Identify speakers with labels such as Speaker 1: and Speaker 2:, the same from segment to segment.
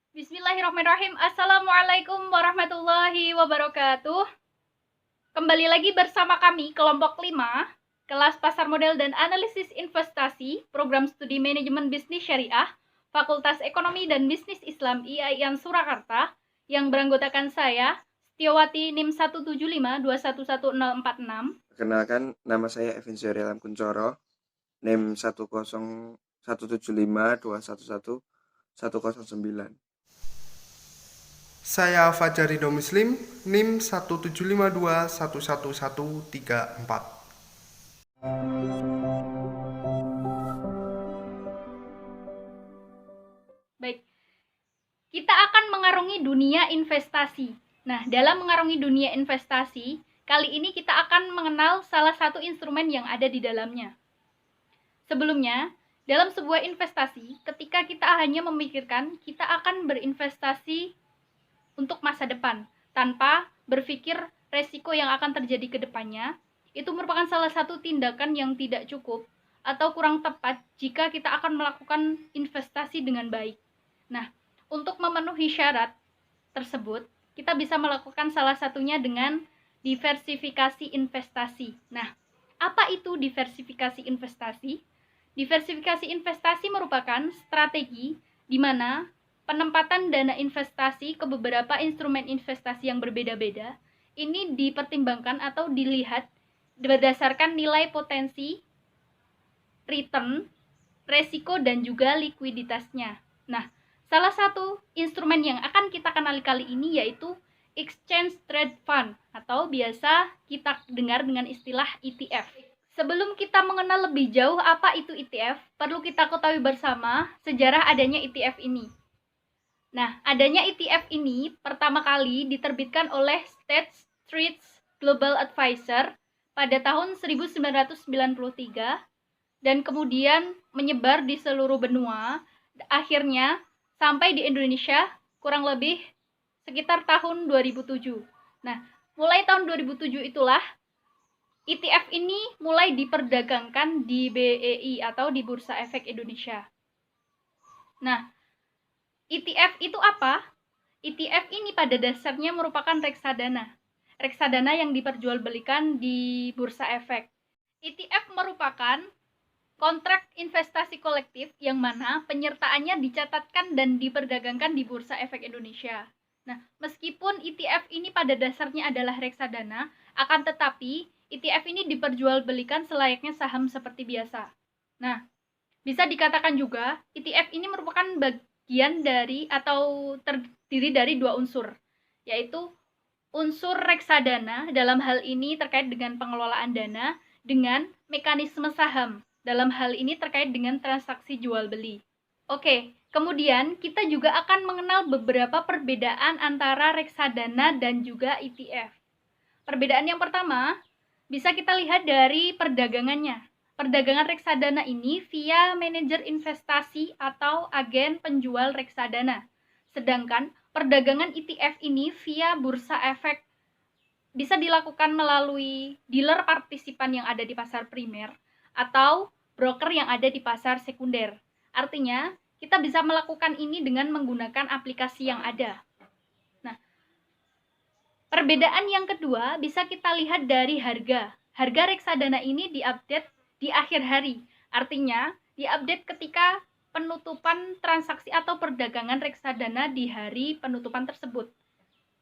Speaker 1: Bismillahirrahmanirrahim. Assalamualaikum warahmatullahi wabarakatuh. Kembali lagi bersama kami kelompok 5, kelas Pasar Modal dan Analisis Investasi, Program Studi Manajemen Bisnis Syariah, Fakultas Ekonomi dan Bisnis Islam IAIN Surakarta, yang beranggotakan saya, Setiawati NIM 175211046.
Speaker 2: Perkenalkan, nama saya Evin Syarialam Kuncoro, NIM 10112111109.
Speaker 3: Saya Fajarido Muslim, NIM 175211134.
Speaker 1: Baik, kita akan mengarungi dunia investasi. Nah, dalam mengarungi dunia investasi, kali ini kita akan mengenal salah satu instrumen yang ada di dalamnya. Sebelumnya, dalam sebuah investasi, ketika kita hanya memikirkan kita akan berinvestasi untuk masa depan, tanpa berpikir resiko yang akan terjadi ke depannya, itu merupakan salah satu tindakan yang tidak cukup atau kurang tepat jika kita akan melakukan investasi dengan baik. Nah, untuk memenuhi syarat tersebut, kita bisa melakukan salah satunya dengan diversifikasi investasi. Nah, apa itu diversifikasi investasi? Diversifikasi investasi merupakan strategi di mana penempatan dana investasi ke beberapa instrumen investasi yang berbeda-beda ini dipertimbangkan atau dilihat berdasarkan nilai potensi, return, resiko, dan juga likuiditasnya. Nah, salah satu instrumen yang akan kita kenali kali ini yaitu Exchange Trade Fund atau biasa kita dengar dengan istilah ETF. Sebelum kita mengenal lebih jauh apa itu ETF, perlu kita ketahui bersama sejarah adanya ETF ini. Nah, adanya ETF ini pertama kali diterbitkan oleh State Street Global Advisor pada tahun 1993 dan kemudian menyebar di seluruh benua, akhirnya sampai di Indonesia kurang lebih sekitar tahun 2007. Nah, mulai tahun 2007 itulah ETF ini mulai diperdagangkan di BEI atau di Bursa Efek Indonesia. Nah, ETF itu apa? ETF ini pada dasarnya merupakan reksadana. Reksadana yang diperjualbelikan di Bursa Efek. ETF merupakan kontrak investasi kolektif yang mana penyertaannya dicatatkan dan diperdagangkan di Bursa Efek Indonesia. Nah, meskipun ETF ini pada dasarnya adalah reksadana, akan tetapi ETF ini diperjualbelikan selayaknya saham seperti biasa. Nah, bisa dikatakan juga ETF ini merupakan bagian dari atau terdiri dari dua unsur, yaitu unsur reksadana dalam hal ini terkait dengan pengelolaan dana dengan mekanisme saham dalam hal ini terkait dengan transaksi jual beli. Oke, kemudian kita juga akan mengenal beberapa perbedaan antara reksadana dan juga ETF. Perbedaan yang pertama bisa kita lihat dari perdagangannya. Perdagangan reksadana ini via manajer investasi atau agen penjual reksadana. Sedangkan perdagangan ETF ini via bursa efek bisa dilakukan melalui dealer partisipan yang ada di pasar primer atau broker yang ada di pasar sekunder. Artinya, kita bisa melakukan ini dengan menggunakan aplikasi yang ada. Nah, perbedaan yang kedua bisa kita lihat dari harga. Harga reksadana ini diupdate di akhir hari. Artinya, diupdate ketika penutupan transaksi atau perdagangan reksadana di hari penutupan tersebut.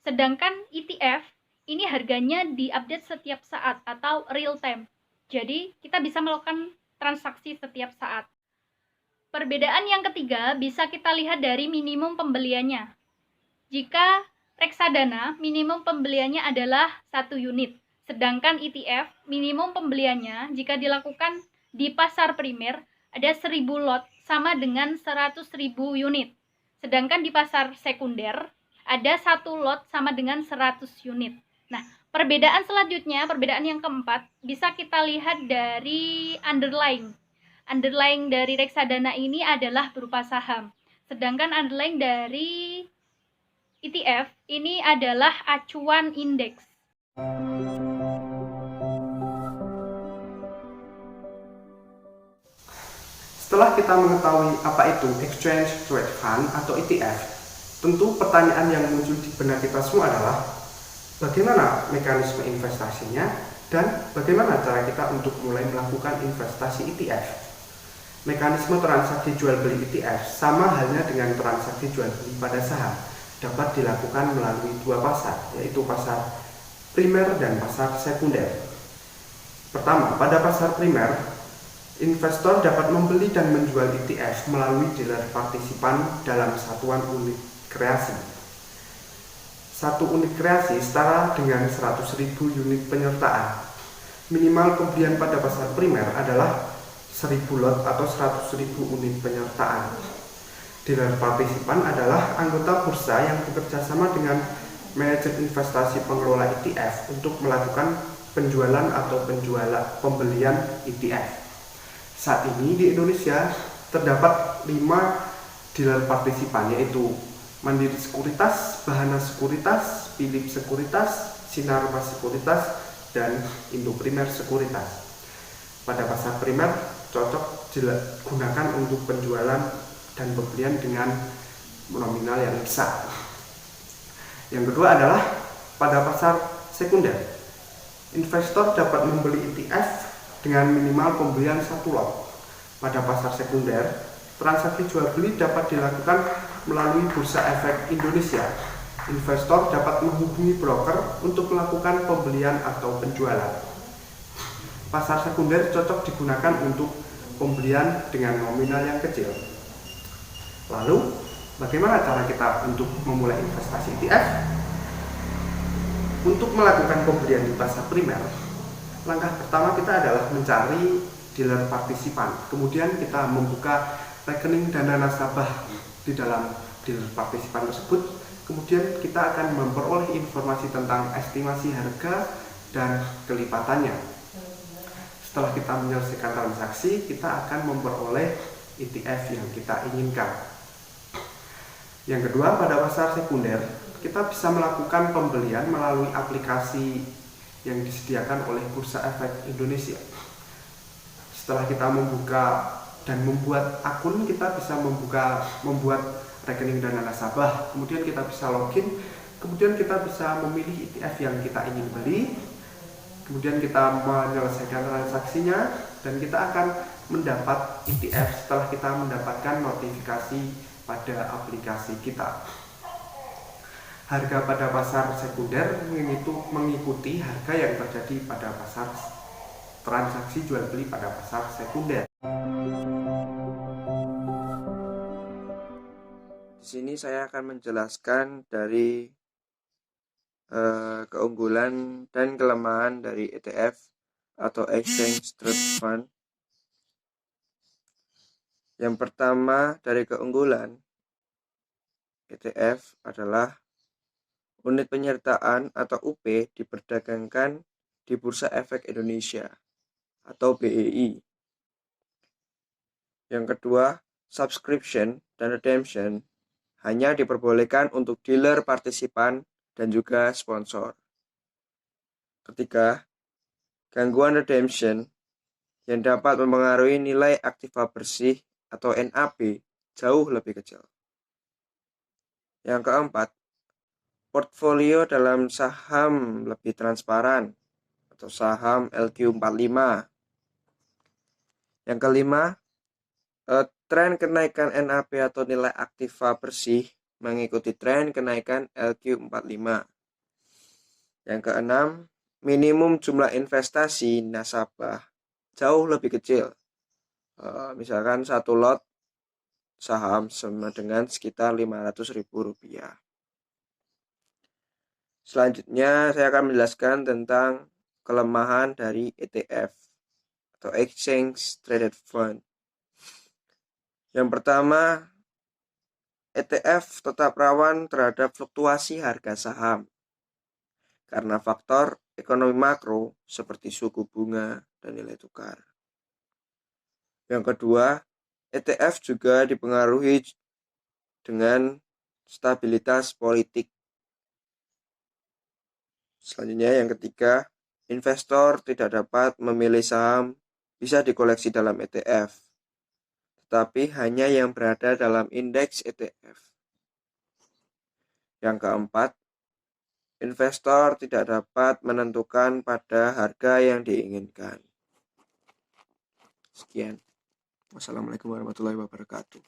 Speaker 1: Sedangkan ETF ini harganya diupdate setiap saat atau real time. Jadi, kita bisa melakukan transaksi setiap saat. Perbedaan yang ketiga bisa kita lihat dari minimum pembeliannya. Jika reksadana, minimum pembeliannya adalah 1 unit. Sedangkan ETF, minimum pembeliannya jika dilakukan di pasar primer ada 1000 lot sama dengan 100.000 unit. Sedangkan di pasar sekunder ada 1 lot sama dengan 100 unit. Nah, perbedaan selanjutnya, perbedaan yang keempat, bisa kita lihat dari underlying. Underlying dari reksadana ini adalah berupa saham. Sedangkan underlying dari ETF ini adalah acuan indeks.
Speaker 3: Setelah kita mengetahui apa itu Exchange Trade Fund atau ETF, Tentu pertanyaan yang muncul di benak kita semua adalah bagaimana mekanisme investasinya dan bagaimana cara kita untuk mulai melakukan investasi ETF. Mekanisme transaksi jual beli ETF sama halnya dengan transaksi jual beli pada saham, dapat dilakukan melalui dua pasar, yaitu pasar primer dan pasar sekunder. Pertama, pada pasar primer, investor dapat membeli dan menjual ETF melalui dealer partisipan dalam satuan unit kreasi. Satu unit kreasi setara dengan 100.000 unit penyertaan. Minimal pembelian pada pasar primer adalah 1.000 lot atau 100.000 unit penyertaan. Dealer partisipan adalah anggota bursa yang bekerja sama dengan manajer investasi pengelola ETF untuk melakukan penjualan atau pembelian ETF. Saat ini di Indonesia terdapat 5 dealer partisipan, yaitu Mandiri Sekuritas, Bahana Sekuritas, Philip Sekuritas, Sinarma Sekuritas, dan Indo Primer Sekuritas. Pada pasar primer cocok digunakan untuk penjualan dan pembelian dengan nominal yang besar. Yang kedua adalah pada pasar sekunder. Investor dapat membeli ETF dengan minimal pembelian 1 lot. Pada pasar sekunder, transaksi jual beli dapat dilakukan melalui Bursa Efek Indonesia. Investor dapat menghubungi broker untuk melakukan pembelian atau penjualan. Pasar sekunder cocok digunakan untuk pembelian dengan nominal yang kecil. Lalu, bagaimana cara kita untuk memulai investasi ETF? Untuk melakukan pembelian di pasar primer, langkah pertama kita adalah mencari dealer partisipan. Kemudian kita membuka rekening dana nasabah di dalam dealer partisipan tersebut. Kemudian kita akan memperoleh informasi tentang estimasi harga dan kelipatannya. Setelah kita menyelesaikan transaksi, kita akan memperoleh ETF yang kita inginkan. Yang kedua, pada pasar sekunder, kita bisa melakukan pembelian melalui aplikasi yang disediakan oleh Bursa Efek Indonesia. Setelah kita membuka dan membuat akun, kita bisa membuat rekening dana nasabah, kemudian kita bisa login, kemudian kita bisa memilih ETF yang kita ingin beli, kemudian kita menyelesaikan transaksinya, dan kita akan mendapat ETF setelah kita mendapatkan notifikasi pada aplikasi kita. Harga pada pasar sekunder mengikuti harga yang terjadi pada pasar transaksi jual beli pada pasar sekunder.
Speaker 2: Di sini saya akan menjelaskan dari keunggulan dan kelemahan dari ETF atau Exchange Traded Fund. Yang pertama dari keunggulan ETF adalah unit penyertaan atau UP diperdagangkan di Bursa Efek Indonesia atau BEI. Yang kedua, subscription dan redemption hanya diperbolehkan untuk dealer partisipan dan juga sponsor. Ketiga, gangguan redemption yang dapat mempengaruhi nilai aktiva bersih atau NAB jauh lebih kecil. Yang keempat, portfolio dalam saham lebih transparan atau saham LQ45. Yang kelima, tren kenaikan NAB atau nilai aktiva bersih mengikuti tren kenaikan LQ45. Yang keenam, minimum jumlah investasi nasabah jauh lebih kecil. Misalkan 1 lot saham sama dengan sekitar Rp500.000. Selanjutnya saya akan menjelaskan tentang kelemahan dari ETF atau Exchange Traded Fund. Yang pertama, ETF tetap rawan terhadap fluktuasi harga saham karena faktor ekonomi makro seperti suku bunga dan nilai tukar. Yang kedua, ETF juga dipengaruhi dengan stabilitas politik. Selanjutnya yang ketiga, investor tidak dapat memilih saham bisa dikoleksi dalam ETF, tetapi hanya yang berada dalam indeks ETF. Yang keempat, investor tidak dapat menentukan pada harga yang diinginkan. Sekian. Wassalamualaikum warahmatullahi wabarakatuh.